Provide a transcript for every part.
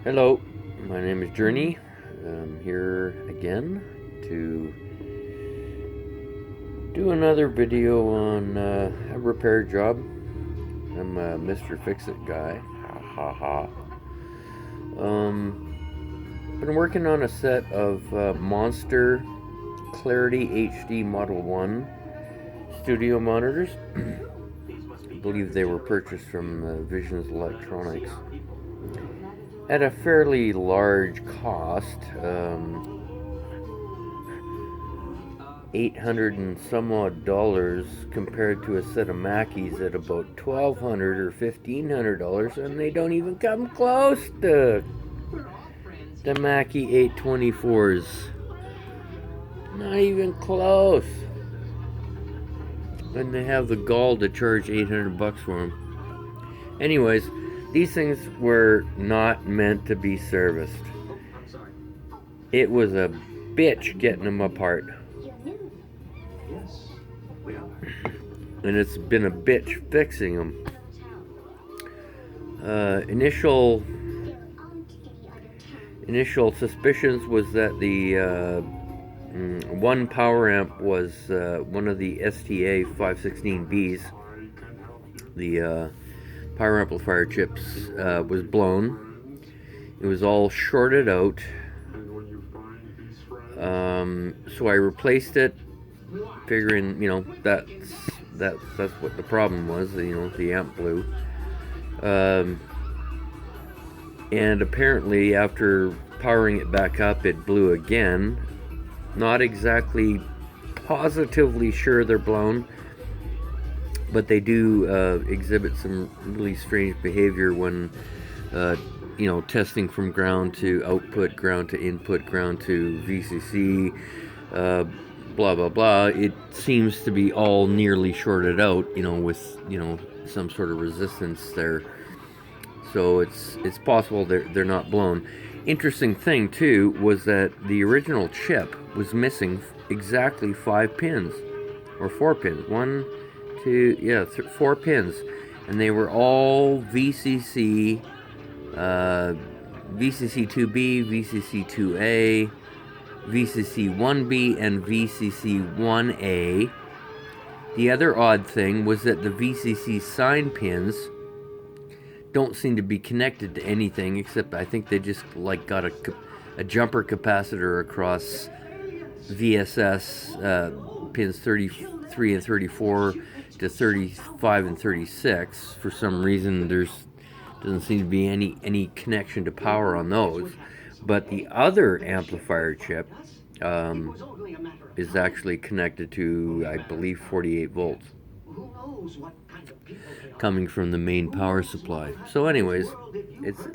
Hello, my name is Journey. I'm here again to do another video on a repair job. I'm a Mr. Fix-It guy. Ha ha ha. Been working on a set of Monster ClarityHD Model One studio monitors. I believe they were purchased from Visions Electronics at a fairly large cost. 800 and some odd dollars compared to a set of Mackies at about $1,200 or $1,500, and they don't even come close to the Mackie 824s. Not even close. And they have the gall to charge $800 for them. Anyways, these things were not meant to be serviced. It was a bitch getting them apart. And it's been a bitch fixing them. Initial suspicions was that the one power amp was one of the STA 516Bs. The power amplifier chips was blown. It was all shorted out. So I replaced it, figuring, that's what the problem was. The amp blew. And apparently after powering it back up, it blew again. Not exactly positively sure they're blown, but they do exhibit some really strange behavior when testing from ground to output, ground to input, ground to VCC, blah blah blah. It seems to be all nearly shorted out, with some sort of resistance there. So it's possible they're not blown. Interesting thing too was that the original chip was missing exactly 5 pins, or 4 pins. 4 pins, and they were all VCC, VCC2B, VCC2A, VCC1B, and VCC1A. The other odd thing was that the VCC sign pins don't seem to be connected to anything, except I think they just got a jumper capacitor across VSS pins 33 and 34 to 35 and 36. For some reason, doesn't seem to be any connection to power on those. But the other amplifier chip is actually connected to, I believe, 48 volts coming from the main power supply. So anyways, it's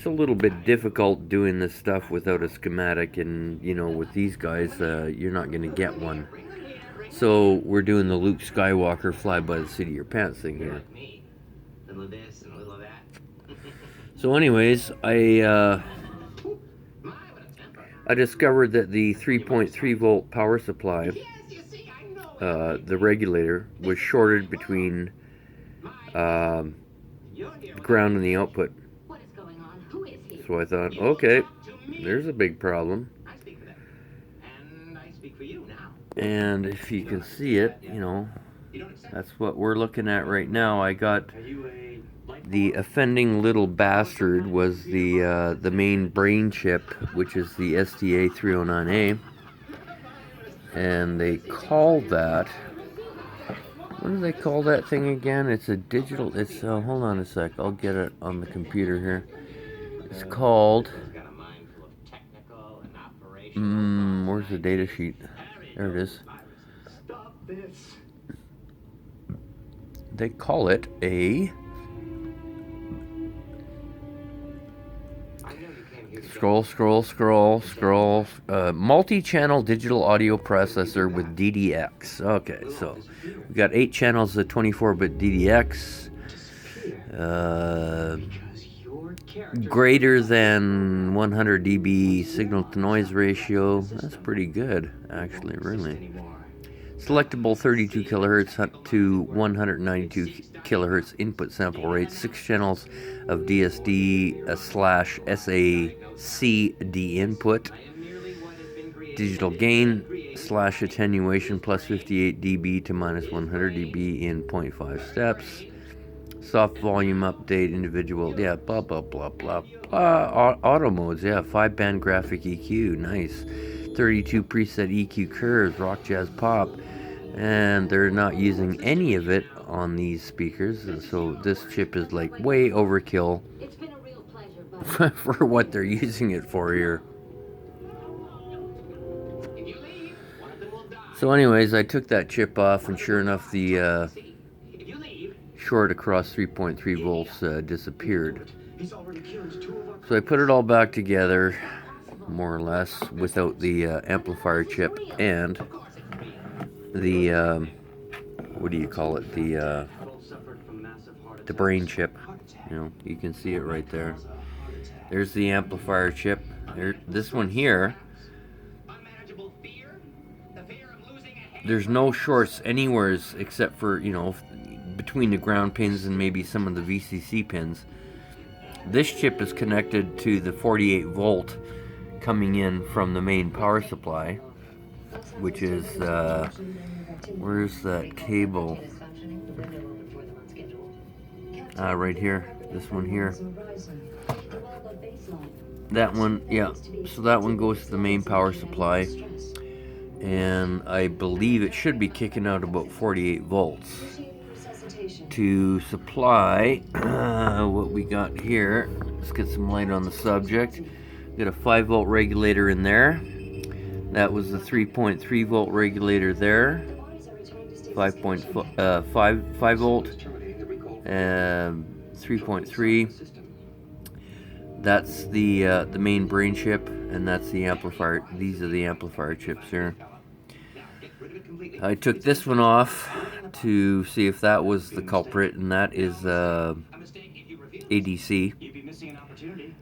a little bit difficult doing this stuff without a schematic, and with these guys, you're not going to get one. So we're doing the Luke Skywalker fly by the seat of your pants thing here. So anyways, I discovered that the 3.3 volt power supply, the regulator, was shorted between the ground and the output. So I thought, okay, there's a big problem. And if you can see it, that's what we're looking at right now. I got the offending little bastard was the main brain chip, which is the STA 309A. And they call that, what do they call that thing again? It's a digital, hold on a sec, I'll get it on the computer here. It's called, where's the data sheet? There it is. They call it a scroll, multi-channel digital audio processor with DDX. Okay, so we got 8 channels of 24-bit DDX, greater than 100 dB signal to noise ratio. That's pretty good, actually, really. Selectable 32 kHz to 192 kHz input sample rate, 6 channels of DSD slash SACD input, digital gain slash attenuation plus 58 dB to minus 100 dB in 0.5 steps, soft volume update, individual, yeah, blah, blah, blah, blah, blah, auto modes, yeah, 5-band graphic EQ, nice, 32 preset EQ curves, rock, jazz, pop, and they're not using any of it on these speakers, so this chip is like way overkill for what they're using it for here. So anyways, I took that chip off, and sure enough, the short across 3.3 volts disappeared. So I put it all back together, more or less, without the amplifier chip and the what do you call it, the brain chip. You know, you can see it right there. There's the amplifier chip. This one here, there's no shorts anywhere except for, you know, between the ground pins and maybe some of the VCC pins. This chip is connected to the 48 volt coming in from the main power supply, which is where's that cable? Right here, this one here. That one, yeah, so that one goes to the main power supply, and I believe it should be kicking out about 48 volts to supply what we got here. Let's get some light on the subject. Got a 5 volt regulator in there. That was the 3.3 volt regulator there. 5 volt, 3.3. That's the main brain chip, and that's the amplifier. These are the amplifier chips here. I took this one off to see if that was the culprit, and that is ADC,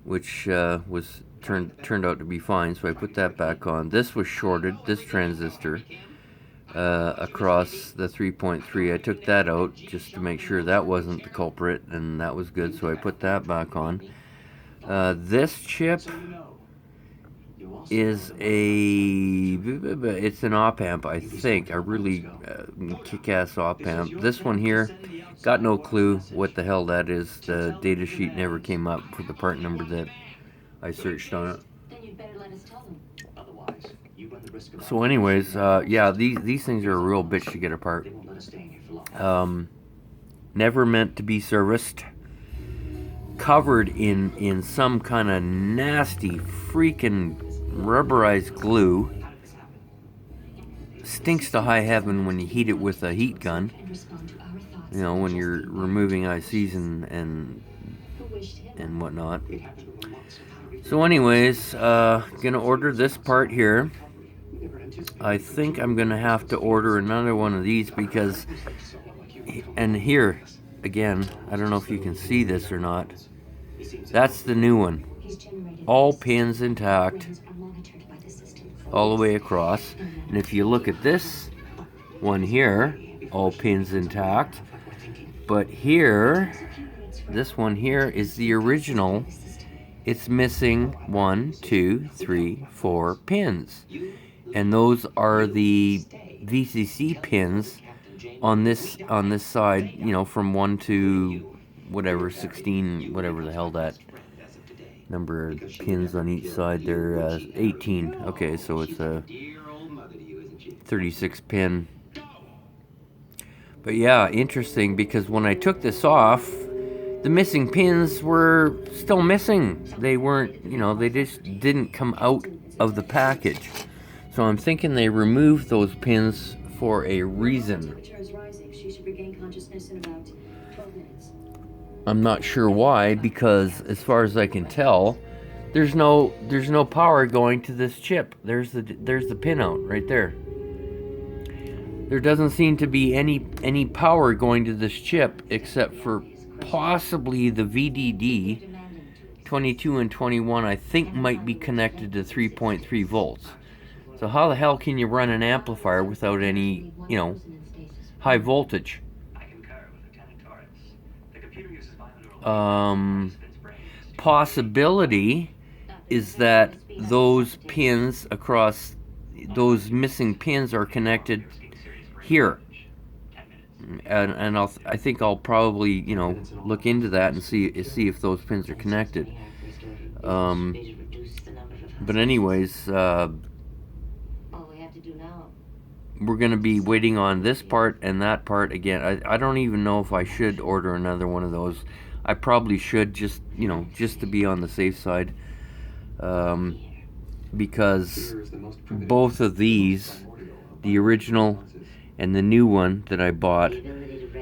which was turned out to be fine. So I put that back on. This was shorted, this transistor, across the 3.3. I took that out just to make sure that wasn't the culprit, and that was good. So I put that back on. This chip is it's an op amp, I think, a really kick-ass op amp. This one here, got no clue what the hell that is. The data sheet never came up for the part number that I searched on it. So anyways, yeah, these things are a real bitch to get apart. Never meant to be serviced. Covered in some kind of nasty freaking rubberized glue. Stinks to high heaven when you heat it with a heat gun. You know, when you're removing ICs and whatnot. So anyways, gonna order this part here. I think I'm gonna have to order another one of these because, and here again, I don't know if you can see this or not. That's the new one. All pins intact, all the way across. And if you look at this one here, all pins intact. But here, this one here is the original. It's missing 1, 2, 3, 4 pins. And those are the VCC pins on this side, you know, from 1 to whatever, 16, whatever the hell that number of pins on each side. They're 18. Okay, so it's a 36 pin. But yeah, interesting, because when I took this off, the missing pins were still missing. They weren't, you know, they just didn't come out of the package. So I'm thinking they removed those pins for a reason. I'm not sure why, because as far as I can tell, there's no power going to this chip. There's the pinout right there. There doesn't seem to be any power going to this chip except for possibly the VDD 22 and 21. I think might be connected to 3.3 volts. So So how the hell can you run an amplifier without any, you know, high voltage? Possibility is that those pins across, those missing pins are connected here. And I think I'll probably, you know, look into that and see if those pins are connected. But anyways, we're going to be waiting on this part and that part again. I don't even know if I should order another one of those. I probably should, just, you know, just to be on the safe side. Because both of these, the original and the new one that I bought,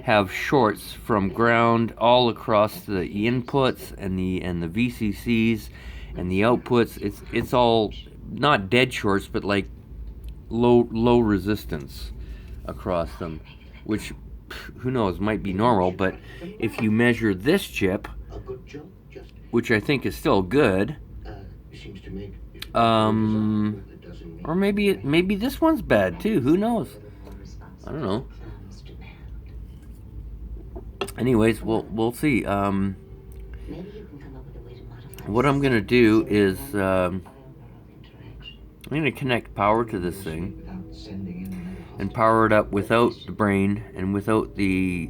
have shorts from ground all across the inputs and the VCCs and the outputs. It's all not dead shorts, but like low resistance across them, which, who knows, might be normal. But if you measure this chip, which I think is still good, or maybe this one's bad too, who knows, I don't know. Anyways, we'll see. What I'm gonna do is I'm gonna connect power to this thing and power it up without the brain and without the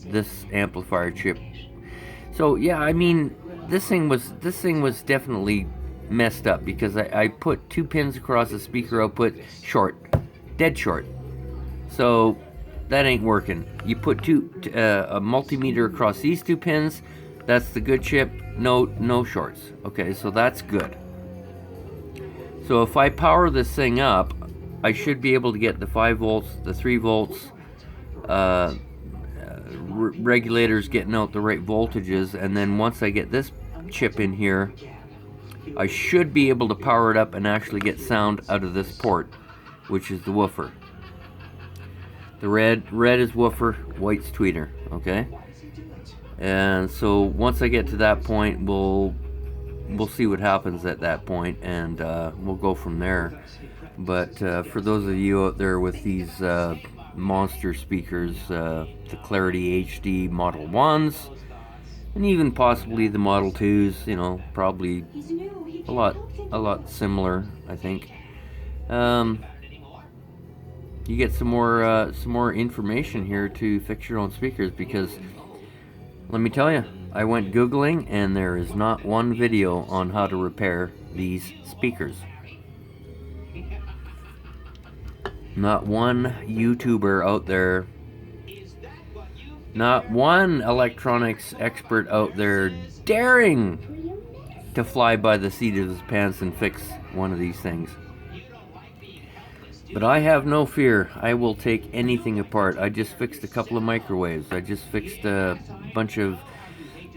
this amplifier chip. So yeah, I mean, this thing was definitely messed up, because I put 2 pins across the speaker output, short, dead short. So that ain't working. You put a multimeter across these 2 pins, that's the good chip, no shorts. Okay, so that's good. So if I power this thing up, I should be able to get the 5 volts, the 3 volts, regulators getting out the right voltages, and then once I get this chip in here, I should be able to power it up and actually get sound out of this port, which is the woofer. The red is woofer, white's tweeter, okay? And so once I get to that point, we'll see what happens at that point, and we'll go from there. But for those of you out there with these Monster speakers, the ClarityHD Model Ones, and even possibly the Model 2s, you know, probably a lot similar, I think. You get some more information here to fix your own speakers, because let me tell you, I went Googling and there is not one video on how to repair these speakers. Not one YouTuber out there, not one electronics expert out there daring to fly by the seat of his pants and fix one of these things. But I have no fear. I will take anything apart. I just fixed a couple of microwaves. I just fixed a bunch of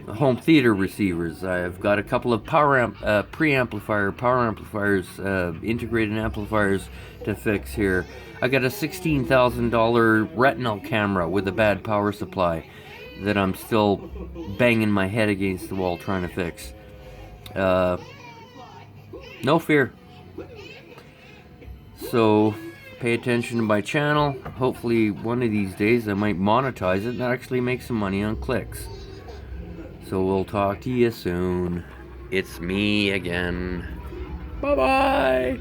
home theater receivers. I've got a couple of power amplifiers, integrated amplifiers to fix here. I got a $16,000 retinal camera with a bad power supply that I'm still banging my head against the wall trying to fix. No fear. So pay attention to my channel. Hopefully one of these days I might monetize it and actually make some money on clicks. So we'll talk to you soon. It's me again. Bye-bye.